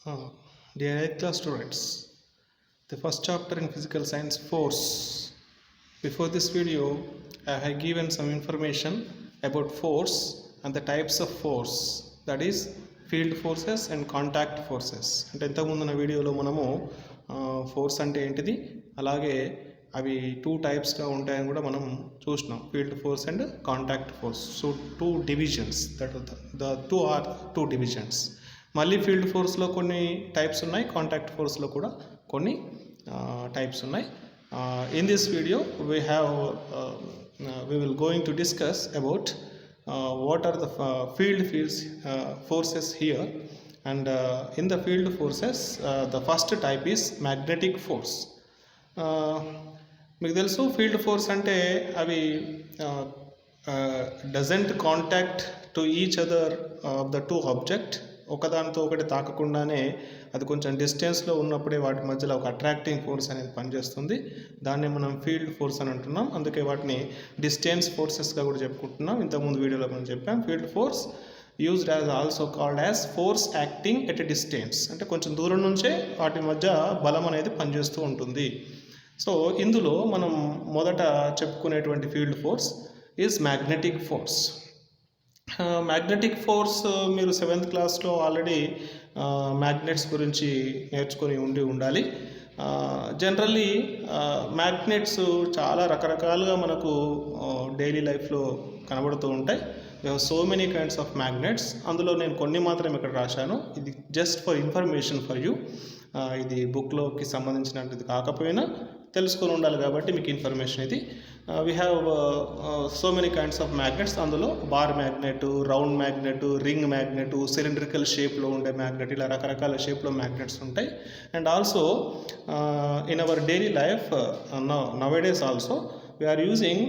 Uh, Dear 8th class students, the first chapter in physical science, force. Before this video, I have given some information about force and the types of force, that is field forces and contact forces. అంటే ఇంతకుముందు నా వీడియోలో మనము force అంటే ఏంటిది, అలాగే అవి two టైప్స్గా ఉంటాయని కూడా మనం చూసినాం, field force and contact force. So two divisions, that the two divisions. మళ్ళీ ఫీల్డ్ ఫోర్స్లో కొన్ని టైప్స్ ఉన్నాయి, కాంటాక్ట్ ఫోర్స్లో కూడా కొన్ని టైప్స్ ఉన్నాయి. In this video we will going to discuss about what are the field forces here, and in the field forces the first type is magnetic force. మీకు తెలుసు field force అంటే అవి doesn't contact to each other of the two object. ఒకదానితో ఒకటి తాకకుండానే అది కొంచెం డిస్టెన్స్లో ఉన్నప్పుడే వాటి మధ్యలో ఒక అట్రాక్టింగ్ ఫోర్స్ అనేది పనిచేస్తుంది. దాన్ని మనం ఫీల్డ్ ఫోర్స్ అని అంటున్నాం. అందుకే వాటిని డిస్టెన్స్ ఫోర్సెస్గా కూడా చెప్పుకుంటున్నాం. ఇంతకుముందు వీడియోలో మనం చెప్పాం field force used as also called as force acting at a distance. అంటే కొంచెం దూరం నుంచే వాటి మధ్య బలం అనేది పనిచేస్తూ ఉంటుంది. సో ఇందులో మనం మొదట చెప్పుకునేటువంటి field force is magnetic force. Magnetic force మీరు 7th క్లాస్లో ఆల్రెడీ మ్యాగ్నెట్స్ గురించి నేర్చుకొని ఉండాలి. జనరల్లీ మ్యాగ్నెట్స్ చాలా రకరకాలుగా మనకు డైలీ లైఫ్లో కనబడుతూ ఉంటాయి. So many kinds of magnets. అందులో నేను కొన్ని మాత్రం ఇక్కడ రాశాను. ఇది just for information for you. ఇది బుక్లోకి సంబంధించినది కాకపోయినా తెలుసుకొని ఉండాలి కాబట్టి మీకు ఇన్ఫర్మేషన్ ఇది. We have so many kinds of magnets. అందులో bar magnet, round magnet, ring magnet, cylindrical షేప్లో ఉండే మ్యాగ్నెట్, ఇలా రకరకాల షేప్లో మ్యాగ్నెట్స్ ఉంటాయి. And also in our daily life nowadays also we are using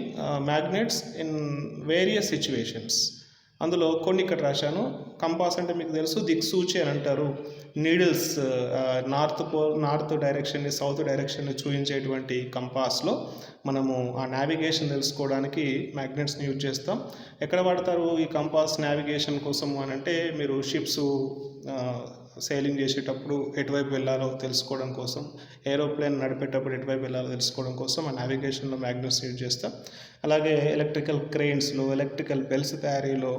magnets in various situations. అందులో కొన్ని ఇక్కడ రాశాను. కంపాస్ అంటే మీకు తెలుసు దిక్సూచి అని అంటారు. నీడిల్స్ నార్త్ డైరెక్షన్ని సౌత్ డైరెక్షన్ని చూపించేటువంటి కంపాస్లో మనము ఆ నావిగేషన్ తెలుసుకోవడానికి మ్యాగ్నెట్స్ని యూజ్ చేస్తాం. ఎక్కడ వాడతారు ఈ కంపాస్ నావిగేషన్ కోసం అని అంటే, మీరు షిప్స్ సెయిలింగ్ చేసేటప్పుడు ఎటువైపు వెళ్ళాలో తెలుసుకోవడం కోసం, ఏరోప్లేన్ నడిపేటప్పుడు ఎటువైపు వెళ్ళాలో తెలుసుకోవడం కోసం ఆ నావిగేషన్లో మ్యాగ్నెట్స్ యూజ్ చేస్తాం. అలాగే ఎలక్ట్రికల్ క్రెయిన్స్లో, ఎలక్ట్రికల్ బెల్స్ తయారీలో,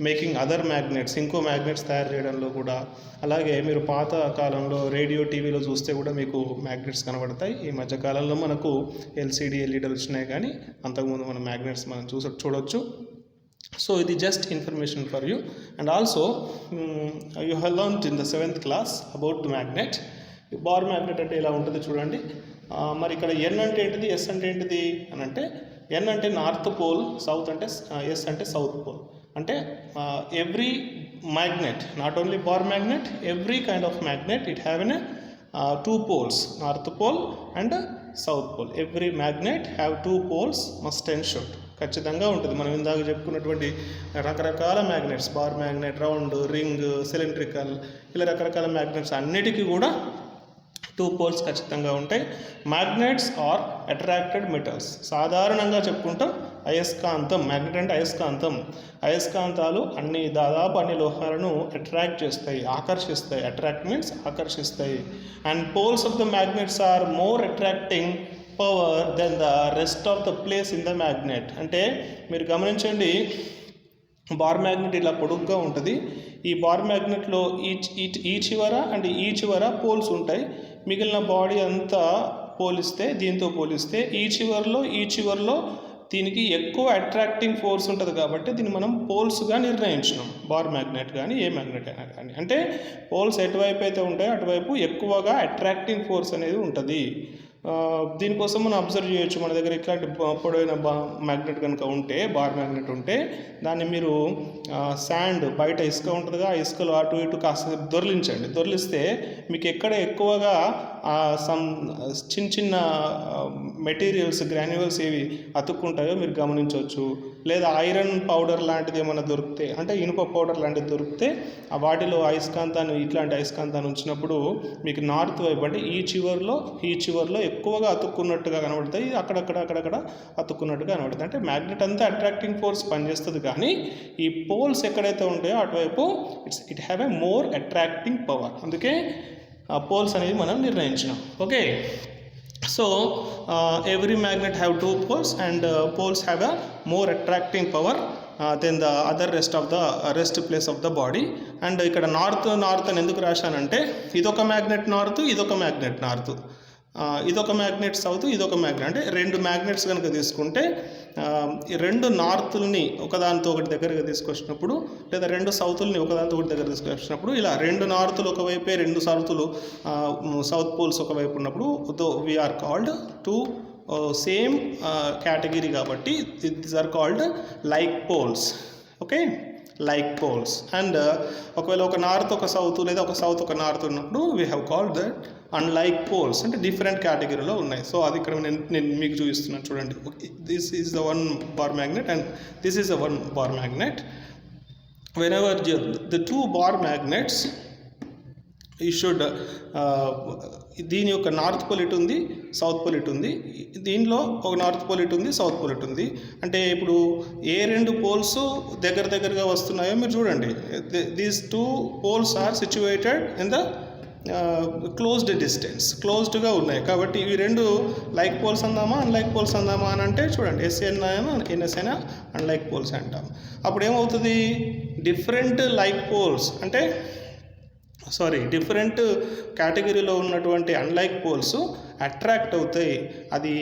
మేకింగ్ అదర్ మ్యాగ్నెట్స్, ఇంకో మ్యాగ్నెట్స్ తయారు చేయడంలో కూడా. అలాగే మీరు పాత కాలంలో రేడియో, టీవీలో చూస్తే కూడా మీకు మ్యాగ్నెట్స్ కనబడతాయి. ఈ మధ్యకాలంలో మనకు ఎల్సిడి, ఎల్ఈడీలు వచ్చినాయి, కానీ అంతకుముందు మన మ్యాగ్నెట్స్ మనం చూడొచ్చు. సో ఇది just information for you. And also you have learned in the 7th class about magnet. Bar magnet అంటే ఇలా ఉంటుంది చూడండి. మరి ఇక్కడ ఎన్ అంటే ఏంటిది, ఎస్ అంటే ఏంటిది అని అంటే, ఎన్ అంటే నార్త్ పోల్, సౌత్ అంటే ఎస్ అంటే సౌత్ పోల్. అంటే every magnet, not only bar magnet, every kind of magnet it have N two poles, north pole and south pole. Every magnet have two poles must ensure. ఖచ్చితంగా ఉంటుంది. మనం ఇందాక చెప్పుకున్నటువంటి రకరకాల magnets, bar magnet, round, ring, cylindrical, ఇలా రకరకాల magnets అన్నిటికీ కూడా 2 పోల్స్ ఖచ్చితంగా ఉంటాయి. Magnets are attracted metals. సాధారణంగా చెప్పుకుంటాం అయస్కాంతం. మ్యాగ్నెట్ అంటే అయస్కాంతం. అయస్కాంతాలు దాదాపు అన్ని లోహాలను అట్రాక్ట్ చేస్తాయి, ఆకర్షిస్తాయి. అట్రాక్ట్ మీన్స్ ఆకర్షిస్తాయి. And poles of the magnets are more attracting power than the rest of the place in the magnet. అంటే మీరు గమనించండి, బార్ మ్యాగ్నెట్ ఇలా పొడుగ్గా ఉంటుంది. ఈ బార్ మ్యాగ్నెట్లో ఈ చివర అండ్ ఈ చివర పోల్స్ ఉంటాయి. మిగిలిన బాడీ అంతా దీంతో పోలిస్తే ఈ చివరిలో దీనికి ఎక్కువ అట్రాక్టింగ్ ఫోర్స్ ఉంటుంది. కాబట్టి దీన్ని మనం పోల్స్గా నిర్ణయించినాం, బార్ మ్యాగ్నెట్ కానీ ఏ మ్యాగ్నెట్ అయినా కానీ. అంటే పోల్స్ ఎటువైపు అయితే ఉంటాయో అటువైపు ఎక్కువగా అట్రాక్టింగ్ ఫోర్స్ అనేది ఉంటుంది. దీనికోసం మనం అబ్జర్వ్ చేయొచ్చు. మన దగ్గర ఇట్లాంటి పొడవైన మ్యాగ్నెట్ కనుక ఉంటే, బార్ మ్యాగ్నెట్ ఉంటే, దాన్ని మీరు శాండ్, బయట ఇసుక ఉంటుందిగా, ఆ ఇసుకలో అటు ఇటు కాస్త దొర్లిస్తే మీకు ఎక్కడ ఎక్కువగా చిన్న మెటీరియల్స్, గ్రాన్యువల్స్ ఏవి అతుక్కుంటాయో మీరు గమనించవచ్చు. లేదా ఐరన్ పౌడర్ లాంటిది ఏమైనా దొరికితే, అంటే ఇనుప పౌడర్ లాంటిది దొరికితే ఆ వాటిలో అయస్కాంతాన్ని, ఇట్లాంటి అయస్కాంతాన్ని ఉంచినప్పుడు మీకు నార్త్ వైపు అంటే ఈ చివర్లో ఎక్కువగా అతుక్కున్నట్టుగా కనబడతాయి, అక్కడక్కడ అతుక్కున్నట్టుగా కనబడుతుంది. అంటే మ్యాగ్నెట్ అంతా అట్రాక్టింగ్ ఫోర్స్ పనిచేస్తుంది, కానీ ఈ పోల్స్ ఎక్కడైతే ఉంటాయో అటువైపు it have a more attracting power. అందుకే పోల్స్ అనేది మనం నిర్ణయించినాం. Okay, so every magnet have two poles, and poles have a more attracting power than the other rest place of the body. And ఇక్కడ north అని ఎందుకు రాశానంటే ఇదొక magnet north, ఇదొక magnet north, ఇదొక మ్యాగ్నెట్ సౌత్, ఇదొక మ్యాగ్నెట్. అంటే రెండు magnets కనుక తీసుకుంటే ఈ రెండు నార్త్ని ఒకదానితో ఒకటి దగ్గరగా తీసుకొచ్చినప్పుడు, లేదా రెండు సౌతుల్ని ఒకదానితో ఒకటి దగ్గర తీసుకొచ్చినప్పుడు, ఇలా రెండు నార్తులు ఒకవైపే, రెండు సౌతులు సౌత్ పోల్స్ ఒకవైపు ఉన్నప్పుడు we are called to same category, కాబట్టి these are called like poles. Okay, like poles. And ఒకవేళ ఒక నార్త్ ఒక సౌత్, లేదా ఒక సౌత్ ఒక నార్త్ ఉన్నప్పుడు we have called that unlike poles, అంటే డిఫరెంట్ కేటగిరీలో ఉన్నాయి. సో అది ఇక్కడ నేను మీకు చూపిస్తున్నాను, చూడండి. This is the one bar magnet and this is the one bar magnet. Whenever the two bar magnets ఈ షుడ్, దీని యొక్క నార్త్ పోల్ ఇటు ఉంది, సౌత్ పోల్ ఇటు ఉంది, దీనిలో ఒక నార్త్ పోల్ ఇటు ఉంది, సౌత్ పోల్ ఇటు ఉంది. అంటే ఇప్పుడు ఏ రెండు పోల్స్ దగ్గరగా వస్తున్నాయో మీరు చూడండి. These two poles are situated in the closed distance, క్లోజ్డ్గా ఉన్నాయి. కాబట్టి ఇవి రెండు లైక్ పోల్స్ అందామా అన్లైక్ పోల్స్ అందామా అని అంటే చూడండి, ఎస్ఎన్ అయినా ఎన్ఎస్ అయినా అన్లైక్ పోల్స్ అంటాం. అప్పుడు ఏమవుతుంది, డిఫరెంట్ లైక్ పోల్స్ అంటే డిఫరెంట్ కేటగిరీలో ఉన్నటువంటి అన్లైక్ పోల్స్ అట్రాక్ట్ అవుతాయి. అది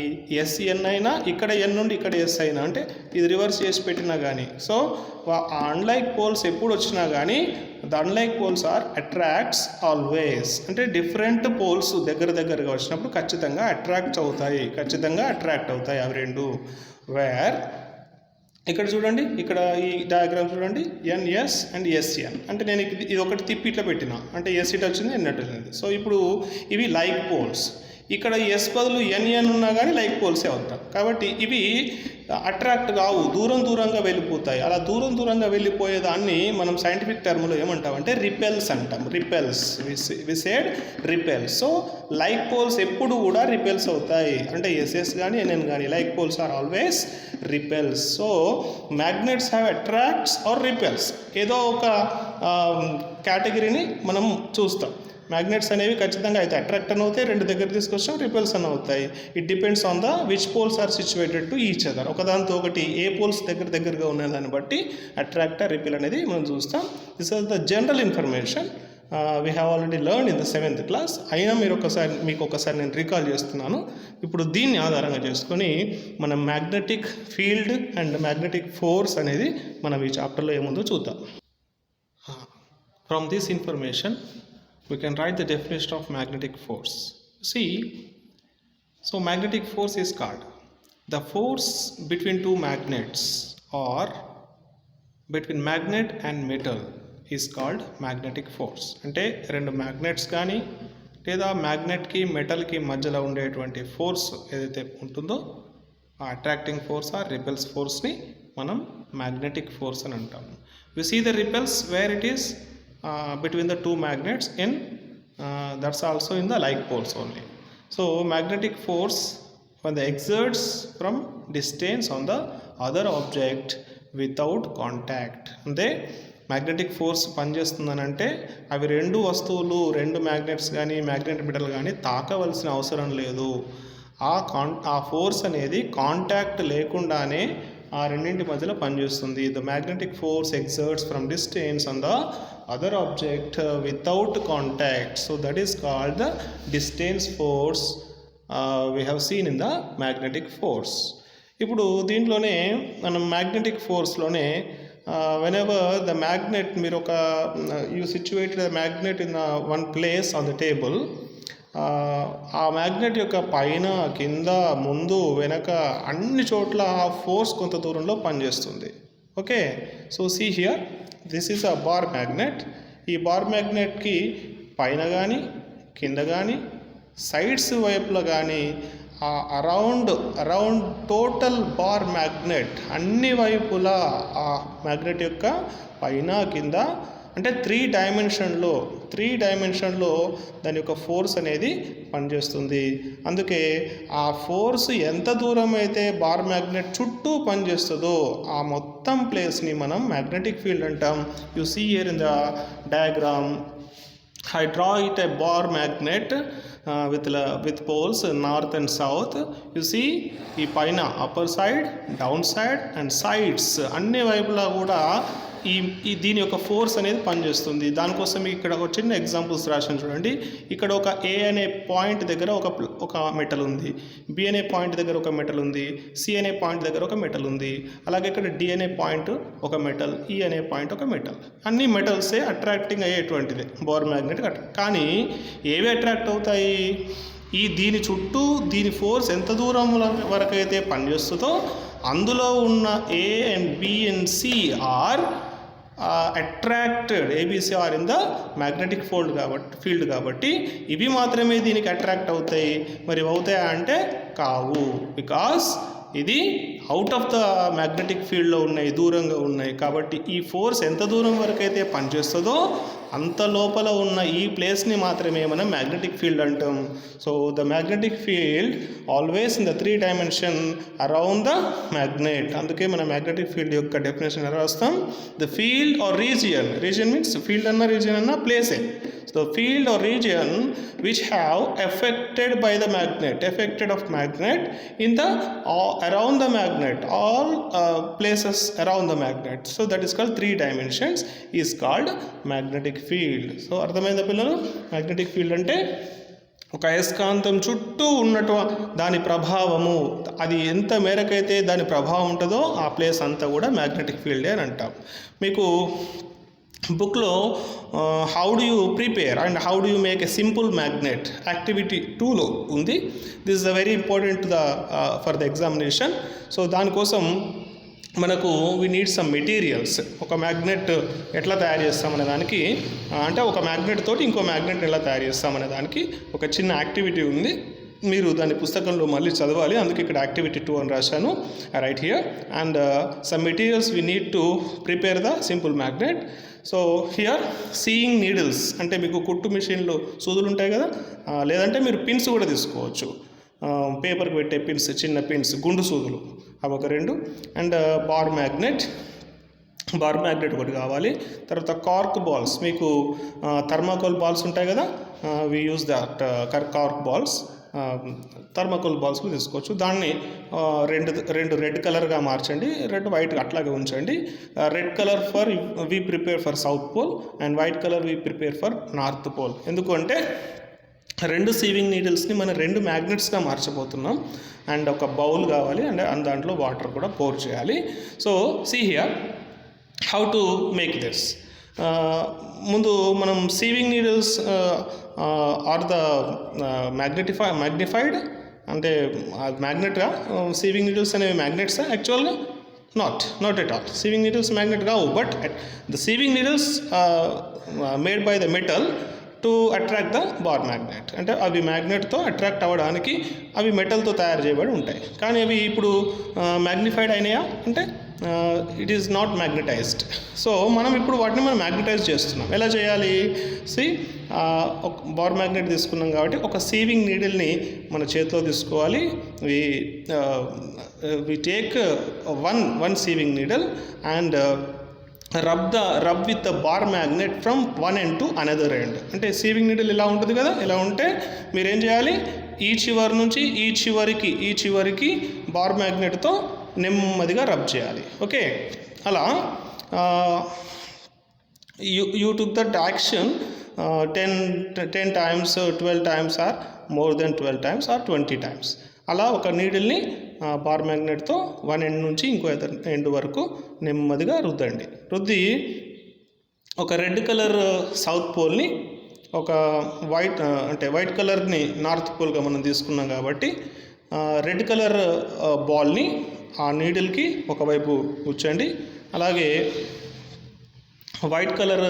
ఎస్ఎన్ అయినా, ఇక్కడ ఎన్ నుండి ఇక్కడ ఎస్ అయినా, అంటే ఇది రివర్స్ చేసి పెట్టినా కానీ. సో ఆ అన్లైక్ పోల్స్ ఎప్పుడు వచ్చినా కానీ the unlike poles are attracts always. అంటే డిఫరెంట్ పోల్స్ దగ్గరగా వచ్చినప్పుడు ఖచ్చితంగా అట్రాక్ట్ అవుతాయి అవి రెండు. వేర్ ఇక్కడ చూడండి, ఇక్కడ ఈ డయాగ్రామ్ చూడండి, ఎన్ఎస్ అండ్ ఎస్ఎన్. అంటే నేను ఇది ఒకటి తిప్పి ఇట్లా పెట్టినా, అంటే ఎస్ ఇట్ వచ్చింది, ఎన్ అట్ వచ్చింది. సో ఇప్పుడు ఇవి లైక్ పోల్స్. ఇక్కడ ఎస్ బదులు ఎన్ఎన్ ఉన్నా కానీ లైక్ పోల్సే అవుతాయి. కాబట్టి ఇవి అట్రాక్ట్ కావు, దూరంగా వెళ్ళిపోతాయి. అలా దూరంగా వెళ్ళిపోయేదాన్ని మనం సైంటిఫిక్ టర్మ్లో ఏమంటామంటే రిపెల్స్ అంటాం. We said repels. So like poles ఎప్పుడు కూడా రిపెల్స్ అవుతాయి. అంటే ఎస్ఎస్ కానీ ఎన్ఎన్ కానీ like poles are always repels. So magnets have attracts or repels. ఏదో ఒక కేటగిరీని మనం చూస్తాం. మ్యాగ్నెట్స్ అనేవి ఖచ్చితంగా అయితే అట్రాక్ట్ అని అవుతాయి, రెండు దగ్గర తీసుకొచ్చాం, రిపెల్స్ అని అవుతాయి. It depends on the which poles are situated to each other. ఒకదానితో ఒకటి ఏ పోల్స్ దగ్గరగా ఉన్నదాన్ని బట్టి అట్రాక్ట్ రిపెల్ అనేది మనం చూస్తాం. This is the general information we have already learn in the 7th class. అయినా మీకు ఒకసారి నేను రీకాల్ చేస్తున్నాను. ఇప్పుడు దీన్ని ఆధారంగా చేసుకొని మనం magnetic field and magnetic force అనేది మనం ఈ చాప్టర్లో ఏముందో చూద్దాం. From this information we can write the definition of magnetic force. See, so magnetic force is called the force between two magnets or between magnet and metal is called magnetic force. అంటే రెండు magnets కానీ లేదా మ్యాగ్నెట్కి మెటల్కి మధ్యలో ఉండేటువంటి force ఏదైతే ఉంటుందో ఆ attracting force ఆ రిపెల్స్ ఫోర్స్ని మనం మ్యాగ్నెటిక్ ఫోర్స్ అని అంటాము. We see the repels where it is between the two magnets in that's also in the like poles only. So magnetic force when the exerts from distance on the other object without contact. అంటే magnetic force పనిచేస్తుందనంటే అవి రెండు వస్తువులు, రెండు magnets కానీ magnet metal కానీ తాకవలసిన అవసరం లేదు. ఆ ఫోర్స్ అనేది కాంటాక్ట్ లేకుండానే ఆ రెండింటి మధ్యలో పనిచేస్తుంది. The magnetic force exerts from distance on the other object without contact. So that is called the distance force we have seen in the magnetic force. ఇప్పుడు దీంట్లోనే మనం మ్యాగ్నెటిక్ ఫోర్స్లోనే whenever the magnet మీరు ఒక you situated the magnet in one place on the table, ఆ magnet యొక్క పైన కింద ముందు వెనక అన్ని చోట్ల ఆ ఫోర్స్ కొంత దూరంలో పనిచేస్తుంది. Okay, so see here this is a bar magnet. ఈ బార్ మ్యాగ్నెట్కి పైన కానీ కింద కానీ సైడ్స్ వైపులో కానీ అరౌండ్ టోటల్ బార్ మ్యాగ్నెట్ అన్ని వైపులా ఆ మ్యాగ్నెట్ యొక్క పైన కింద అంటే త్రీ డైమెన్షన్లో దాని యొక్క ఫోర్స్ అనేది పనిచేస్తుంది. అందుకే ఆ ఫోర్స్ ఎంత దూరం అయితే బార్ మ్యాగ్నెట్ చుట్టూ పనిచేస్తుందో ఆ మొత్తం ప్లేస్ని మనం మ్యాగ్నెటిక్ ఫీల్డ్ అంటాం. You see here in the diagram I draw it a bar magnet with poles north and south. You see ఈ పైన upper side, down side and sides అన్ని వైపులా కూడా ఈ దీని యొక్క ఫోర్స్ అనేది పనిచేస్తుంది. దానికోసం ఇక్కడ ఒక చిన్న ఎగ్జాంపుల్స్ రాశాను చూడండి. ఇక్కడ ఒక ఏ అనే పాయింట్ దగ్గర ఒక మెటల్ ఉంది, బి అనే పాయింట్ దగ్గర ఒక మెటల్ ఉంది, సి అనే పాయింట్ దగ్గర ఒక మెటల్ ఉంది, అలాగే ఇక్కడ డి అనే పాయింట్ ఒక మెటల్, ఈ అనే పాయింట్ ఒక మెటల్. అన్ని మెటల్సే అట్రాక్టింగ్ అయ్యేటువంటిది బార్ మ్యాగ్నెట్. కానీ ఏవి అట్రాక్ట్ అవుతాయి? దీని చుట్టూ దీని ఫోర్స్ ఎంత దూరం వరకు అయితే పనిచేస్తుందో అందులో ఉన్న A and B and C are attracted, ABC are in the magnetic field కాబట్టి ఇవి మాత్రమే దీనికి అట్రాక్ట్ అవుతాయి. మరి అవుతాయా అంటే కావు, బికాస్ ఇది అవుట్ ఆఫ్ ద మ్యాగ్నెటిక్ ఫీల్డ్లో ఉన్నాయి, దూరంగా ఉన్నాయి. కాబట్టి ఈ ఫోర్స్ ఎంత దూరం వరకు అయితే పనిచేస్తుందో అంత లోపల ఉన్న ఈ ప్లేస్ని మాత్రమే మనం మ్యాగ్నెటిక్ ఫీల్డ్ అంటాం. So the magnetic field always in the 3 dimension around the magnet. అందుకే మన మ్యాగ్నెటిక్ ఫీల్డ్ యొక్క డెఫినేషన్ ఎలా రాస్తాం? The field or region means field అన్న రీజియన్ అన్న ప్లేసే. So field or region which have affected of magnet in the around the magnet, all places around the magnet. So that is called 3 dimensions is called magnetic field. So అర్థమైందా పిల్లలు? Magnetic field అంటే ఒక అయస్కాంతం చుట్టూ ఉన్నట్టు దాని ప్రభావము, అది ఎంత మేరకైతే దాని ప్రభావం ఉంటుందో ఆ ప్లేస్ అంతా కూడా మ్యాగ్నెటిక్ ఫీల్డే అని అంటాం. మీకు బుక్లో how do you prepare and how do you make a simple magnet activity 2లో ఉంది. This is very important for the examination. So దానికోసం మనకు వీ నీడ్ సమ్ మెటీరియల్స్. ఒక మ్యాగ్నెట్ ఎట్లా తయారు చేస్తామనే దానికి, అంటే ఒక మ్యాగ్నెట్ తోటి ఇంకో మ్యాగ్నెట్ ఎలా తయారు చేస్తామనే దానికి ఒక చిన్న యాక్టివిటీ ఉంది. మీరు దాని పుస్తకంలో మళ్ళీ చదవాలి, అందుకే ఇక్కడ యాక్టివిటీ 2 అని రాశాను. Right here and some materials we need to prepare the simple magnet. So here sewing needles అంటే మీకు కుట్టు మిషన్లో సూదులు ఉంటాయి కదా, లేదంటే మీరు పిన్స్ కూడా తీసుకోవచ్చు. పేపర్కి పెట్టే పిన్స్, చిన్న పిన్స్, గుండు సూదులు, అవి ఒక 2. అండ్ బార్ మ్యాగ్నెట్ ఒకటి కావాలి. తర్వాత కార్క్ బాల్స్, మీకు థర్మాకోల్ బాల్స్ ఉంటాయి కదా, we use that cork balls. Thermocol balls కూడా తీసుకోవచ్చు. దాన్ని రెండు రెడ్ కలర్గా మార్చండి, రెడ్ వైట్ అట్లాగే ఉంచండి. Red colour for we prepare for south pole and white colour we prepare for north pole. ఎందుకంటే 2 సీవింగ్ నీడిల్స్ని మనం 2 మ్యాగ్నెట్స్గా మార్చబోతున్నాం. అండ్ ఒక బౌల్ కావాలి, అండ్ దాంట్లో వాటర్ కూడా పోర్ చేయాలి. So see here how to make this. ముందు మనం sewing needles are the magnified అంటే మ్యాగ్నెట్గా సీవింగ్ నీడిల్స్ అనేవి మ్యాగ్నెట్సా? యాక్చువల్గా not at all. Sewing needles magnet కావు, but the sewing needles made by the metal to attract the bar magnet. అంటే అవి మ్యాగ్నెట్తో అట్రాక్ట్ అవ్వడానికి అవి మెటల్తో తయారు చేయబడి ఉంటాయి. కానీ అవి ఇప్పుడు మ్యాగ్నిఫైడ్ అయినాయా అంటే it is not magnetised. So మనం ఇప్పుడు వాటిని మ్యాగ్నటైజ్ చేస్తున్నాం. ఎలా చేయాలి? ఒక బార్ మ్యాగ్నెట్ తీసుకున్నాం కాబట్టి ఒక సీవింగ్ నీడిల్ని మన చేతిలో తీసుకోవాలి. We take one sewing needle and rub with the bar magnet from one end to another end. అంటే సీవింగ్ నీడిల్ ఇలా ఉంటుంది కదా, ఇలా ఉంటే మీరేం చేయాలి? ఈ చివరి నుంచి ఈ చివరికి బార్ మ్యాగ్నెట్తో నెమ్మదిగా రబ్ చేయాలి. ఓకే, అలా you took that action 10 times, 12 times or more than 12 times or 20 times. అలా ఒక నీడిల్ని బార్ మ్యాగ్నెట్తో వన్ ఎండ్ నుంచి ఇంకో ఎండ్ వరకు నెమ్మదిగా రుద్ది ఒక రెడ్ కలర్ సౌత్ పోల్ని, ఒక వైట్ కలర్ని నార్త్ పోల్గా మనం తీసుకున్నాం కాబట్టి రెడ్ కలర్ బాల్ని ఆ నీడిల్కి ఒకవైపు కూర్చోండి. అలాగే వైట్ కలర్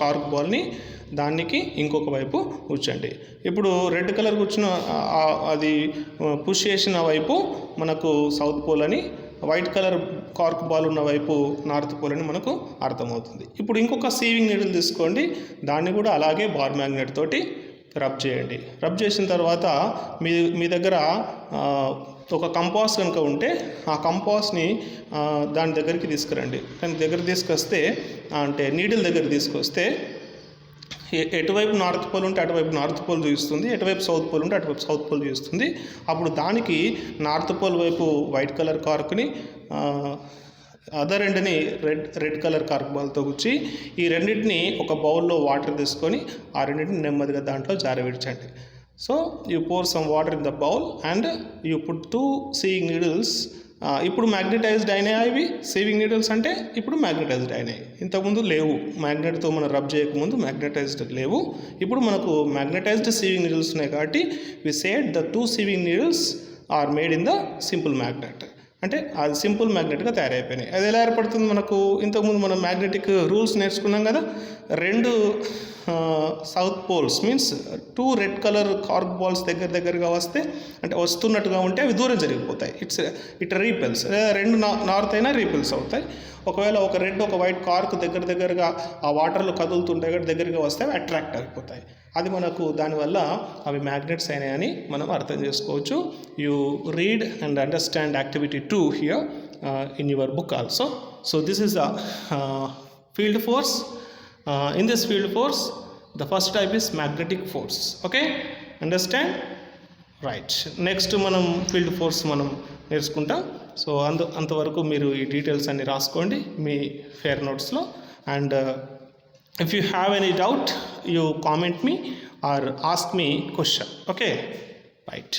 కార్క్ బాల్ని దానికి ఇంకొక వైపు కూర్చోండి. ఇప్పుడు రెడ్ కలర్ కూర్చున్న అది పుష్ చేసిన వైపు మనకు సౌత్ పోల్ అని, వైట్ కలర్ కార్క్ బాల్ ఉన్న వైపు నార్త్ పోల్ అని మనకు అర్థమవుతుంది. ఇప్పుడు ఇంకొక సీవింగ్ నీడిల్ తీసుకోండి, దాన్ని కూడా అలాగే బార్ మ్యాగ్నెట్ తోటి రబ్ చేయండి. రబ్ చేసిన తర్వాత మీ దగ్గర ఒక కంపాస్ కనుక ఉంటే ఆ కంపాస్ని దాని దగ్గరికి తీసుకురండి. దాని దగ్గర తీసుకొస్తే అంటే నీడిల్ దగ్గర తీసుకొస్తే ఎటువైపు నార్త్ పోల్ ఉంటే అటువైపు నార్త్ పోల్ చూపిస్తుంది, ఎటువైపు సౌత్ పోల్ ఉంటే అటువైపు సౌత్ పోల్ చూపిస్తుంది. అప్పుడు దానికి నార్త్ పోల్ వైపు వైట్ కలర్ కార్క్ని, అదర్ ఎండ్ని రెడ్ కలర్ కార్క్ బాల్తో గుచ్చి ఈ రెండింటిని ఒక బౌల్లో వాటర్ తీసుకొని ఆ రెండింటిని నెమ్మదిగా దాంట్లో జారవిడ్చండి. So you pour some water in the bowl and you put 2 sewing needles. ఇప్పుడు మ్యాగ్నెటైజ్డ్ అయినాయి ఇవి సీవింగ్ నీడిల్స్ అంటే ఇప్పుడు మ్యాగ్నెటైజ్డ్ అయినాయి. ఇంతకుముందు లేవు, మ్యాగ్నెట్తో మనం రబ్ చేయకముందు మ్యాగ్నెటైజ్డ్ లేవు. ఇప్పుడు మనకు మ్యాగ్నెటైజ్డ్ సీవింగ్ నీడిల్స్ ఉన్నాయి కాబట్టి we said the 2 sewing needles are made in the simple magnet. అంటే అది సింపుల్ మ్యాగ్నెట్గా తయారైపోయినాయి. అది ఎలా ఏర్పడుతుంది? మనకు ఇంతకుముందు మనం మ్యాగ్నెటిక్ రూల్స్ నేర్చుకున్నాం కదా. 2 south poles means 2 red colour cork balls దగ్గరగా వస్తే అంటే వస్తున్నట్టుగా ఉంటే అవి దూరం జరిగిపోతాయి. ఇట్ రీపెల్స్. 2 నార్త్ అయినా రీపెల్స్ అవుతాయి. ఒకవేళ ఒక రెడ్ ఒక వైట్ కార్క్ దగ్గరగా ఆ వాటర్లో కదులుతుంటాయి కాబట్టి దగ్గరగా వస్తే అవి అట్రాక్ట్ అయిపోతాయి. అది మనకు దానివల్ల అవి మ్యాగ్నెట్స్ అయినాయని మనం అర్థం చేసుకోవచ్చు. You read and understand activity 2 here in your book also. So this is the field force. In this field force, the first type is magnetic force. Okay, understand? Right. Next మనం field force మనం నేర్చుకుంటాం. So అంతవరకు మీరు ఈ details అన్ని రాసుకోండి మీ fair నోట్స్లో. And if you have any doubt, you comment me or ask me question. Okay, right.